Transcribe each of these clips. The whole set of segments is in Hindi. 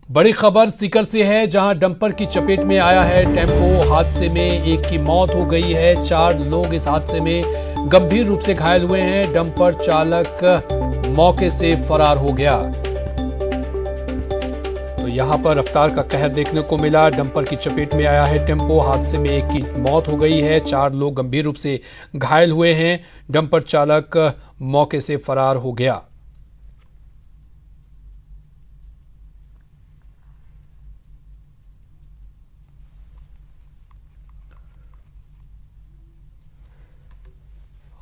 बड़ी खबर सीकर से है, जहां डंपर की चपेट में आया है टेम्पो। हादसे में एक की मौत हो गई है, 4 लोग इस हादसे में गंभीर रूप से घायल हुए हैं। डंपर चालक मौके से फरार हो गया। तो यहां पर रफ्तार का कहर देखने को मिला। डंपर की चपेट में आया है टेम्पो। हादसे में एक की मौत हो गई है, 4 लोग गंभीर रूप से घायल हुए हैं। डंपर चालक मौके से फरार हो गया।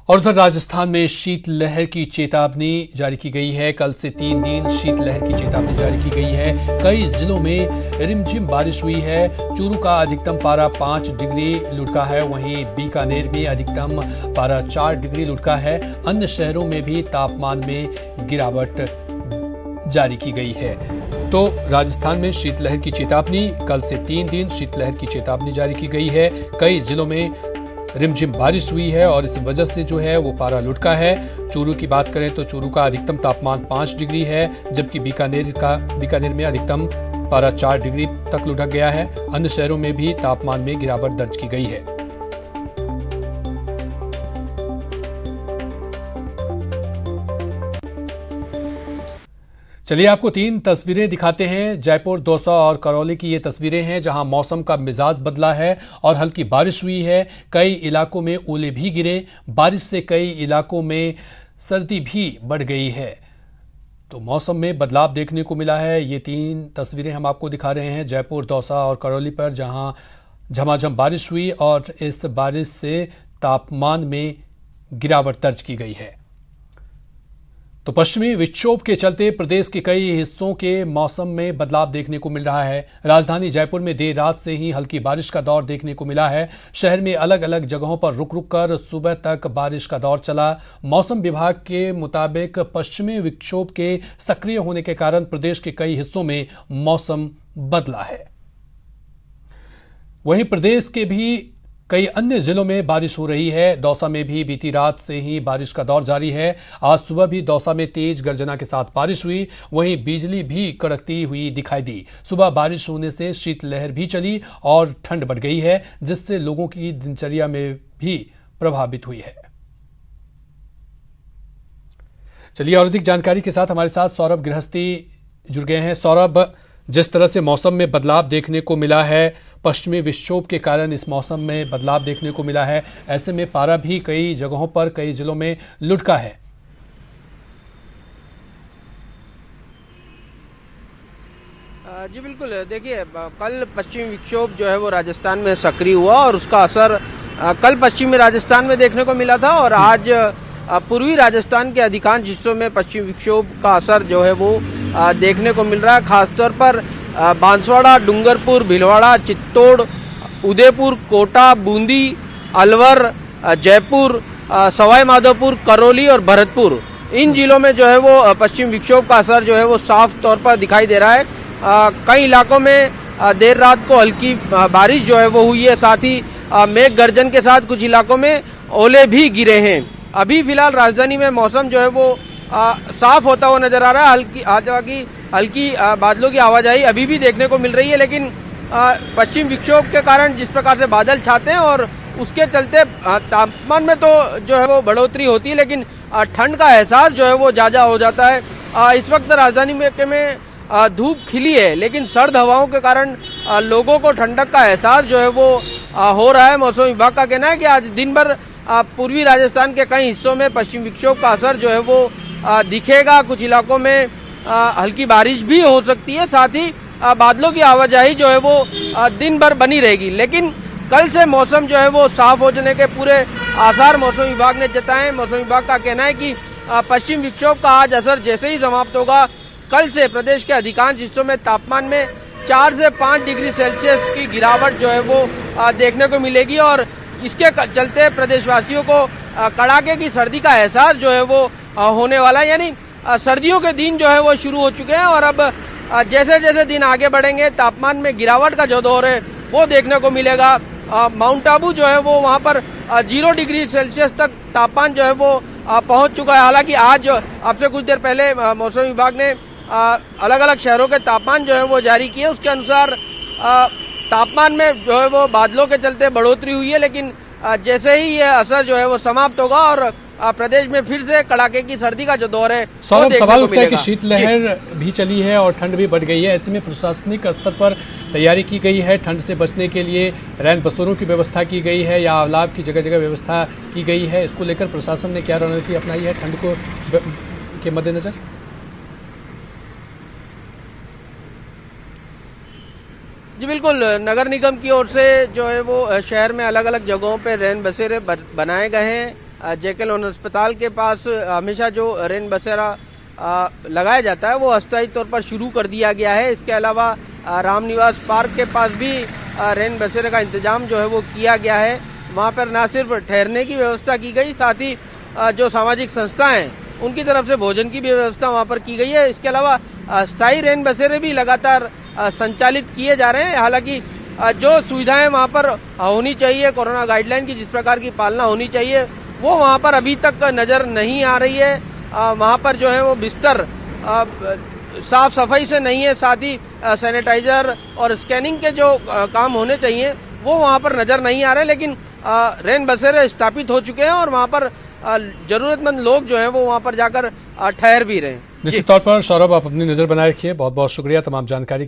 और उधर राजस्थान में शीतलहर की चेतावनी जारी की गई है। कल से 3 दिन शीतलहर की चेतावनी जारी की गई है। कई जिलों में रिमझिम बारिश हुई है। चूरू का अधिकतम पारा 5 डिग्री लुढ़का है, वहीं बीकानेर में अधिकतम पारा 4 डिग्री लुढ़का है। अन्य शहरों में भी तापमान में गिरावट जारी की गई है। तो राजस्थान में शीतलहर की चेतावनी, कल से 3 दिन शीतलहर की चेतावनी जारी की गई है। कई जिलों में रिमझिम बारिश हुई है और इस वजह से जो है वो पारा लुढ़का है। चूरू की बात करें तो चूरू का अधिकतम तापमान 5 डिग्री है, जबकि बीकानेर में अधिकतम पारा 4 डिग्री तक लुढ़क गया है। अन्य शहरों में भी तापमान में गिरावट दर्ज की गई है। चलिए आपको 3 तस्वीरें दिखाते हैं। जयपुर, दौसा और करौली की ये तस्वीरें हैं, जहां मौसम का मिजाज बदला है और हल्की बारिश हुई है। कई इलाकों में ओले भी गिरे। बारिश से कई इलाकों में सर्दी भी बढ़ गई है। तो मौसम में बदलाव देखने को मिला है। ये 3 तस्वीरें हम आपको दिखा रहे हैं जयपुर, दौसा और करौली पर, जहां झमाझम बारिश हुई और इस बारिश से तापमान में गिरावट दर्ज की गई है। तो पश्चिमी विक्षोभ के चलते प्रदेश के कई हिस्सों के मौसम में बदलाव देखने को मिल रहा है। राजधानी जयपुर में देर रात से ही हल्की बारिश का दौर देखने को मिला है। शहर में अलग अलग जगहों पर रुक रुक कर सुबह तक बारिश का दौर चला। मौसम विभाग के मुताबिक पश्चिमी विक्षोभ के सक्रिय होने के कारण प्रदेश के कई हिस्सों में मौसम बदला है। वहीं प्रदेश के भी कई अन्य जिलों में बारिश हो रही है। दौसा में भी बीती रात से ही बारिश का दौर जारी है। आज सुबह भी दौसा में तेज गर्जना के साथ बारिश हुई, वहीं बिजली भी कड़कती हुई दिखाई दी। सुबह बारिश होने से शीतलहर भी चली और ठंड बढ़ गई है, जिससे लोगों की दिनचर्या में भी प्रभावित हुई है। चलिए और अधिक जानकारी के साथ हमारे साथ सौरभ गृहस्थी जुड़ गए हैं। सौरभ, जिस तरह से मौसम में बदलाव देखने को मिला है, पश्चिमी विक्षोभ के कारण इस मौसम में बदलाव देखने को मिला है, ऐसे में पारा भी कई जगहों पर, कई जिलों में लुढ़का है। जी बिल्कुल, देखिए कल पश्चिमी विक्षोभ जो है वो राजस्थान में सक्रिय हुआ और उसका असर कल पश्चिमी राजस्थान में देखने को मिला था और आज पूर्वी राजस्थान के अधिकांश हिस्सों में पश्चिमी विक्षोभ का असर जो है वो देखने को मिल रहा है। खासतौर पर बांसवाड़ा, डूंगरपुर, भीलवाड़ा, चित्तौड़, उदयपुर, कोटा, बूंदी, अलवर, जयपुर, सवाई माधोपुर, करौली और भरतपुर, इन जिलों में जो है वो पश्चिम विक्षोभ का असर जो है वो साफ तौर पर दिखाई दे रहा है। कई इलाकों में देर रात को हल्की बारिश जो है वो हुई है। साथ ही मेघ गर्जन के साथ कुछ इलाकों में ओले भी गिरे हैं। अभी फिलहाल राजधानी में मौसम जो है वो साफ होता हुआ नजर आ रहा है। हल्की बादलों की आवाजाही अभी भी देखने को मिल रही है, लेकिन पश्चिम विक्षोभ के कारण जिस प्रकार से बादल छाते हैं और उसके चलते तापमान में तो जो है वो बढ़ोतरी होती है, लेकिन ठंड का एहसास जो है वो ज़्यादा हो जाता है। इस वक्त राजधानी में धूप खिली है, लेकिन सर्द हवाओं के कारण लोगों को ठंडक का एहसास जो है वो हो रहा है। मौसम विभाग का कहना है कि आज दिन भर पूर्वी राजस्थान के कई हिस्सों में पश्चिम विक्षोभ का असर जो है वो दिखेगा। कुछ इलाकों में हल्की बारिश भी हो सकती है। साथ ही बादलों की आवाजाही जो है वो दिन भर बनी रहेगी, लेकिन कल से मौसम जो है वो साफ हो जाने के पूरे आसार मौसम विभाग ने जताए। मौसम विभाग का कहना है कि पश्चिम विक्षोभ का आज असर जैसे ही समाप्त होगा, कल से प्रदेश के अधिकांश हिस्सों में तापमान में 4 से 5 डिग्री सेल्सियस की गिरावट जो है वो देखने को मिलेगी और इसके चलते प्रदेशवासियों को कड़ाके की सर्दी का एहसास जो है वो होने वाला है। यानी सर्दियों के दिन जो है वो शुरू हो चुके हैं और अब जैसे जैसे दिन आगे बढ़ेंगे तापमान में गिरावट का जो दौर है वो देखने को मिलेगा। माउंट आबू जो है वो वहाँ पर 0 डिग्री सेल्सियस तक तापमान जो है वो पहुँच चुका है। हालांकि आज आपसे कुछ देर पहले मौसम विभाग ने अलग अलग शहरों के तापमान जो है वो जारी किए। उसके अनुसार तापमान में जो है वो बादलों के चलते बढ़ोतरी हुई है, लेकिन जैसे ही ये असर जो है वो समाप्त होगा और प्रदेश में फिर से कड़ाके की सर्दी का जो दौर है सौरभ, सवाल उठता है कि शीतलहर भी चली है और ठंड भी बढ़ गई है। ऐसे में प्रशासनिक स्तर पर तैयारी की गई है, ठंड से बचने के लिए रैन बसेरों की व्यवस्था की गई है या अलाव की जगह जगह व्यवस्था की गई है। इसको लेकर प्रशासन ने क्या रणनीति अपनाई है ठंड को के मद्देनजर? जी बिल्कुल, नगर निगम की ओर से जो है वो शहर में अलग अलग जगहों पे रैन बसेरे बनाए गए हैं। जेके लोन अस्पताल के पास हमेशा जो रैन बसेरा लगाया जाता है वो अस्थायी तौर पर शुरू कर दिया गया है। इसके अलावा रामनिवास पार्क के पास भी रैन बसेरे का इंतजाम जो है वो किया गया है। वहाँ पर न सिर्फ ठहरने की व्यवस्था की गई, साथ ही जो सामाजिक संस्थाएं हैं उनकी तरफ से भोजन की भी व्यवस्था वहाँ पर की गई है। इसके अलावा स्थायी रैन बसेरे भी लगातार संचालित किए जा रहे हैं। हालांकि जो सुविधाएं वहाँ पर होनी चाहिए, कोरोना गाइडलाइन की जिस प्रकार की पालना होनी चाहिए, वो वहाँ पर अभी तक नज़र नहीं आ रही है। वहाँ पर जो है वो बिस्तर साफ सफाई से नहीं है, साथ ही सैनिटाइजर और स्कैनिंग के जो काम होने चाहिए वो वहाँ पर नज़र नहीं आ रहे। लेकिन रैन बसेरे स्थापित हो चुके हैं और वहाँ पर जरूरतमंद लोग जो हैं वो वहाँ पर जाकर ठहर भी रहे हैं। निश्चित तौर पर सौरभ, आप अपनी नज़र बनाए रखिए। बहुत बहुत शुक्रिया तमाम जानकारी